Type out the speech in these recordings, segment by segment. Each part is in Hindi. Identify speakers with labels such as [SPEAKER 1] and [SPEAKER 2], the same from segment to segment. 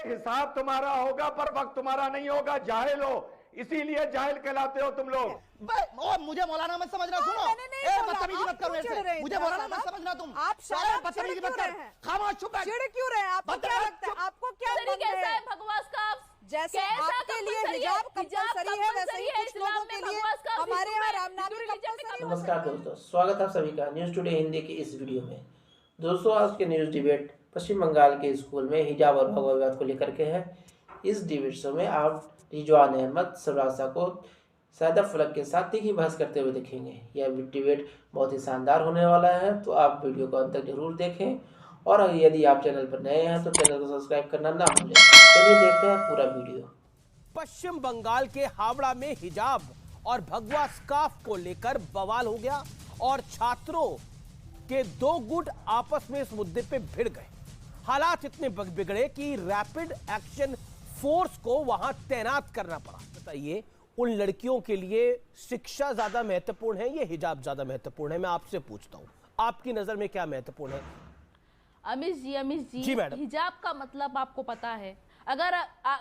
[SPEAKER 1] हिसाब तुम्हारा होगा पर वक्त तुम्हारा नहीं होगा। जाहिल हो, इसीलिए जाहिल कहलाते हो तुम लोग।
[SPEAKER 2] मुझे मौलाना मत समझना, सुनो बदतमीजी मत करो ऐसे। मुझे मौलाना मत समझना तुम।
[SPEAKER 3] आप
[SPEAKER 2] बदतमीजी मत कर, खामोश चुप बैठ।
[SPEAKER 3] चिढ़ क्यों रहे हैं? आपको क्या लगता है? आपको क्या
[SPEAKER 4] कैसा है भगवास का?
[SPEAKER 3] जैसे आपके लिए हिजाब कंपलसरी है, वैसे ही कुछ लोगों के लिए हमारे यहाँ रामनामी कंपलसरी।
[SPEAKER 5] नमस्कार दोस्तों, स्वागत है आप सभी का न्यूज़ टुडे हिंदी की इस वीडियो में। दोस्तों, आज के न्यूज़ डिबेट पश्चिम बंगाल के स्कूल में हिजाब और भगवा विवाद को लेकर के है। इस डिबेट शो में आप रिजवान अहमद सरवासा को सैदफ फलक के साथ तीखी बहस करते हुए देखेंगे। यह डिबेट बहुत ही शानदार होने वाला है, तो आप वीडियो को अंत तक जरूर देखें। और यदि आप चैनल पर नए हैं तो चैनल को सब्सक्राइब करना ना भूलें। चलिए देखते हैं पूरा वीडियो।
[SPEAKER 6] पश्चिम बंगाल के हावड़ा में हिजाब और भगवा स्कार्फ को लेकर बवाल हो गया और छात्रों के दो गुट आपस में इस मुद्दे पे भिड़ गए। हालात इतने बिगड़े कि रैपिड एक्शन फोर्स को वहां तैनात करना पड़ा। बताइए, उन लड़कियों के लिए शिक्षा ज्यादा महत्वपूर्ण है, ये हिजाब ज्यादा महत्वपूर्ण है? मैं आपसे पूछता हूं, आपकी नजर में क्या महत्वपूर्ण है?
[SPEAKER 4] अमिश जी,
[SPEAKER 6] जी मैडम,
[SPEAKER 4] हिजाब का मतलब आपको पता है? अगर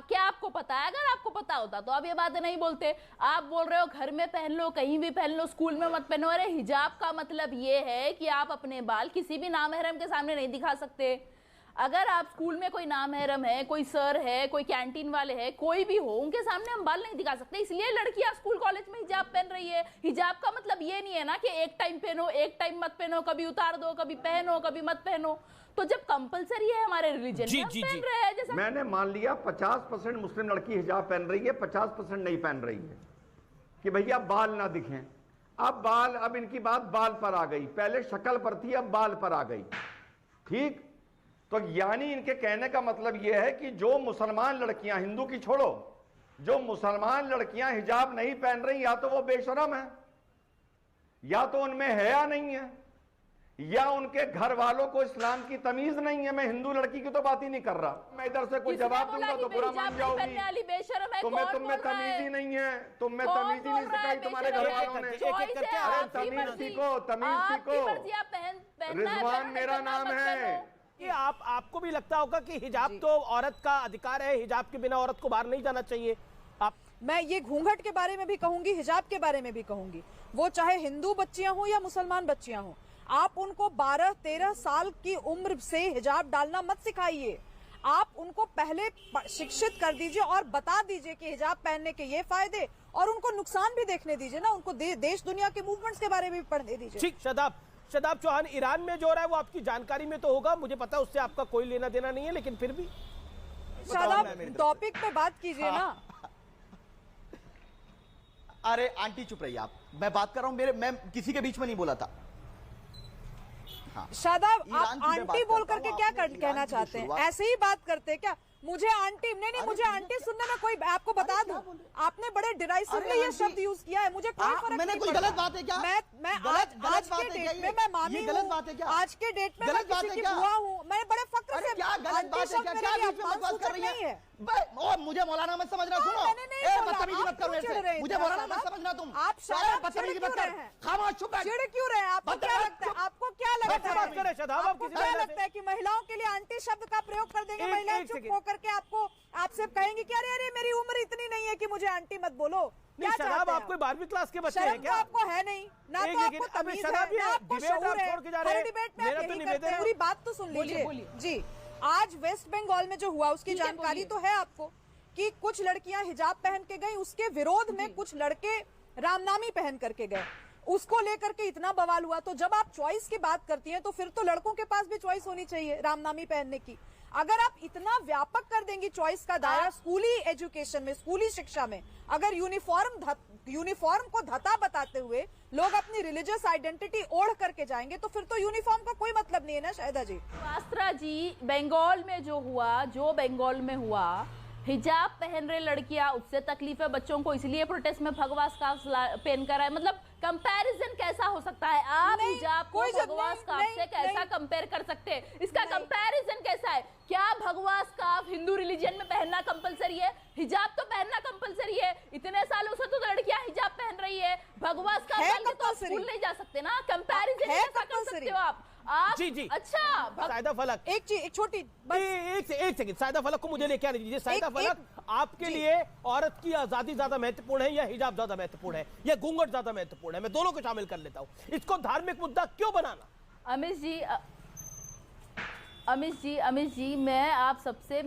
[SPEAKER 4] क्या आपको पता है? अगर आपको पता होता तो आप ये बातें नहीं बोलते। आप बोल रहे हो घर में पहन लो, कहीं भी पहन लो, स्कूल में मत पहनो। अरे हिजाब का मतलब ये है कि आप अपने बाल किसी भी नामहरम के सामने नहीं दिखा सकते। अगर आप स्कूल में कोई नामहरम है, कोई सर है, कोई कैंटीन वाले है, कोई भी हो, उनके सामने हम बाल नहीं दिखा सकते। इसलिए लड़कियां स्कूल कॉलेज में हिजाब पहन रही है। हिजाब का मतलब ये नहीं है ना कि एक टाइम पहनो, एक टाइम मत पहनो, कभी उतार दो, कभी पहनो, कभी मत पहनो। तो जब कंपलसरी है हमारे रिलीजन में, हम पहन रहे हैं। जैसे
[SPEAKER 1] मैंने मान लिया 50% मुस्लिम लड़की हिजाब पहन रही है, 50% नहीं पहन रही है कि भैया बाल ना दिखें। अब इनकी बात बाल पर आ गई। पहले शक्ल पर थी, अब बाल पर आ गई। ठीक, तो यानी इनके कहने का मतलब यह है कि जो मुसलमान लड़कियां, हिंदू की छोड़ो, जो मुसलमान लड़कियां हिजाब नहीं पहन रही, या तो वो बेशरम है, या तो उनमें हया नहीं है, या उनके घर वालों को इस्लाम की तमीज नहीं है। मैं हिंदू लड़की की तो बात ही नहीं कर रहा। मैं इधर से कोई जवाब दूंगा तो बुरा मान जाओगी। तुम्हें तमीज ही नहीं है, तुम्हें तमीज ही नहीं सिखाई तुम्हारे घर वालों ने। अरे तमीज सीखो, तमीज सीखो। रिजवान मेरा नाम है।
[SPEAKER 6] कि आपको भी लगता होगा कि हिजाब तो औरत का अधिकार है, हिजाब के बिना औरत को बाहर नहीं जाना चाहिए।
[SPEAKER 3] मैं ये घूंघट के बारे में भी कहूंगी, हिजाब के बारे में भी कहूंगी। वो चाहे हिंदू बच्चियां हो या मुसलमान बच्चियां हो, आप उनको 12-13 साल की उम्र से हिजाब डालना मत सिखाइए। आप उनको पहले शिक्षित कर दीजिए और बता दीजिए कि हिजाब पहनने के ये फायदे, और उनको नुकसान भी देखने दीजिए ना। उनको देश दुनिया के मूवमेंट्स के बारे में भी पढ़ने दीजिए।
[SPEAKER 6] ठीक, शदाब चौहान, ईरान में जो हो रहा है वो आपकी जानकारी में तो होगा, मुझे पता है उससे आपका कोई लेना देना नहीं है, लेकिन फिर भी
[SPEAKER 3] शादाब टॉपिक पे बात कीजिए ना।
[SPEAKER 2] अरे आंटी चुप रहिए आप, मैं बात कर रहा हूं। मैं किसी के बीच में नहीं बोला था।
[SPEAKER 3] शादाब, आप आंटी बोल करके क्या कहना चाहते हैं? ऐसे ही बात करते क्या? मुझे आंटी नहीं, मुझे आंटी सुनने में कोई, आपको बता दूं, आपने बड़े डिराइसिवली ये शब्द यूज किया है। मुझे कोई फर्क
[SPEAKER 2] मैंने
[SPEAKER 3] नहीं
[SPEAKER 2] कोई गलत बात है क्या?
[SPEAKER 3] मैं आज के डेट में मैं मामी हूं।
[SPEAKER 2] गलत बात है क्या?
[SPEAKER 3] आज के डेट में मैं किसी की बुआ हूं। मैं बड़े फक्र से
[SPEAKER 2] क्या गलत बात है क्या? क्या बीच में बात कर रही है? मुझे मौलाना मत समझना, सुनो बदतमीजी मत करो ऐसे। मुझे मौलाना मत समझना तुम।
[SPEAKER 3] आप
[SPEAKER 2] बदतमीजी मत कर, खामोश चुप बैठ।
[SPEAKER 3] चिढ़ क्यों रहे हैं? आपको क्या लगता है? आपको क्या लगता है? आपको क्या लगता है कि महिलाओं के लिए आंटी शब्द का प्रयोग कर देंगे? महिलाएं चुप होकर के आपसे कहेंगी कि अरे मेरी उम्र इतनी नहीं है कि मुझे आंटी मत बोलो। क्या चाहते हैं?
[SPEAKER 6] आपको 12वीं क्लास के बच्चे हैं क्या?
[SPEAKER 3] आपको है नहीं ना, तो आपको तमीज है ना, आपको शऊर है। हर डिबेट में आप यही करते हैं। पूरी बात तो सुन लीजिए जी। आज वेस्ट बंगाल में जो हुआ उसकी जानकारी तो है आपको, कि कुछ लड़कियां हिजाब पहन के गई, उसके विरोध में कुछ लड़के रामनामी पहन करके गए। उसको लेकर के इतना बवाल हुआ। तो जब आप चॉइस की बात करती हैं तो फिर तो लड़कों के पास भी चॉइस होनी चाहिए रामनामी पहनने की। अगर आप इतना व्यापक कर देंगी चॉइस का दायरा स्कूली एजुकेशन में, स्कूली शिक्षा में, अगर यूनिफॉर्म को धता बताते हुए लोग अपनी रिलीजियस आइडेंटिटी ओढ़ करके जाएंगे, तो फिर तो यूनिफॉर्म का कोई मतलब नहीं है ना शायदा जी।
[SPEAKER 4] शास्त्रा जी, बंगाल में जो हुआ, बंगाल में हुआ, हिजाब पहन रहे लड़कियां, उससे तकलीफ है बच्चों को, इसलिए प्रोटेस्ट में भगवा स्कार्फ पहन कर आए। मतलब कंपैरिजन कैसा हो सकता है? आप हिजाब को भगवा स्कार्फ से कैसा कंपेयर कर सकते हैं? इसका कंपैरिजन कैसा है? क्या भगवा स्कार्फ हिंदू रिलीजन में पहनना कंपलसरी है? हिजाब तो पहनना कंपलसरी है। इतने सालों से तो लड़कियां हिजाब पहन रही है। भगवा स्कार्फ पहन के तो स्कूल नहीं जा सकते ना। कंपैरिजन कैसा कर सकते हो आप? आप
[SPEAKER 6] जी जी
[SPEAKER 4] अच्छा
[SPEAKER 6] सायदा फलक
[SPEAKER 3] एक चीज, एक छोटी बस
[SPEAKER 6] एक सेकंड, सायदा फलक को मुझे लेके आने दीजिए। सायदा फलक, आपके
[SPEAKER 3] जी।
[SPEAKER 6] लिए औरत की आजादी ज्यादा महत्वपूर्ण है या हिजाब ज्यादा महत्वपूर्ण है या घूंघट ज्यादा महत्वपूर्ण है? मैं दोनों को शामिल कर लेता हूं। इसको धार्मिक मुद्दा क्यों बनाना?
[SPEAKER 4] अमिश जी मैं आप सबसे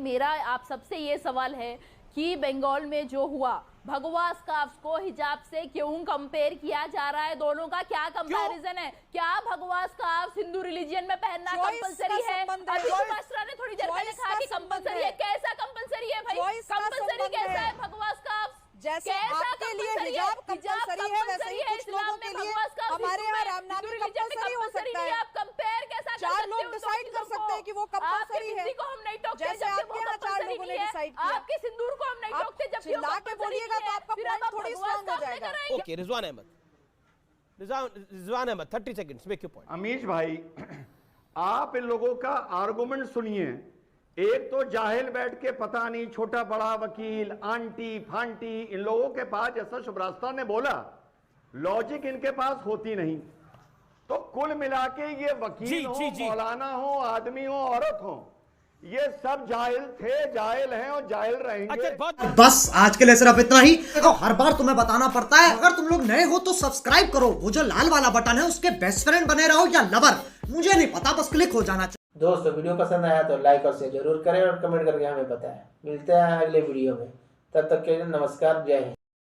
[SPEAKER 4] ये सवाल है कि बंगाल में जो हुआ भगवा स्कार्फ को हिजाब से क्यों कंपेयर किया जा रहा है? दोनों का क्या कंपैरिजन है? क्या भगवा स्कार्फ हिंदू रिलीजियन में पहनना कंपलसरी है? अभी सुभाष ने थोड़ी देर पहले कहा कि कंपलसरी है। कैसा कंपलसरी है भाई? कंपलसरी कैसा है भगवा स्कार्फ?
[SPEAKER 3] जैसे आपके लिए हिजाब कंपलसरी है, वैसे ही कुछ लोगों के लिए हमारे यहाँ रामनामी कंपलसरी हो सकता है।
[SPEAKER 4] आप कंपेयर कैसा?
[SPEAKER 3] चार लोग डिसाइड कर सकते हैं कि वो कंपलसरी है।
[SPEAKER 4] को हम नहीं टोकते
[SPEAKER 3] जैसे आपके यहाँ 4 लोगों ने डिसाइड किया।
[SPEAKER 4] आपके सिंदूर को हम नहीं टोकते जब
[SPEAKER 3] चिल्ला के बोलिएगा तो आपका पॉइंट थोड़ी स्ट्रांग हो जाएगा।
[SPEAKER 6] Okay Rizwan Ahmed 30 seconds, make your point.
[SPEAKER 1] Amish भाई, आप इन लोगों का आर्गुमेंट सुनिए। एक तो जाहिल बैठ के पता नहीं छोटा बड़ा वकील आंटी फांटी, इन लोगों के पास, जैसा शुभरास्ता ने बोला, लॉजिक इनके पास होती नहीं। तो कुल मिला के ये वकील हो, मौलाना हो, आदमी हो, औरत हो, ये सब जाहिल थे, जाहिल हैं और जाहिल रहेंगे।
[SPEAKER 2] बस आज के लिए सिर्फ इतना ही। देखो हर बार तुम्हें बताना पड़ता है, अगर तुम लोग नए हो तो सब्सक्राइब करो, वो जो लाल वाला बटन है उसके बेस्ट फ्रेंड बने रहो या लवर, मुझे नहीं पता, बस क्लिक हो जाना चाहिए।
[SPEAKER 5] दोस्तों वीडियो पसंद आया तो लाइक और शेयर जरूर करें और कमेंट करके हमें बताएं। मिलते हैं अगले वीडियो में, तब तक के लिए नमस्कार, जय हिंद।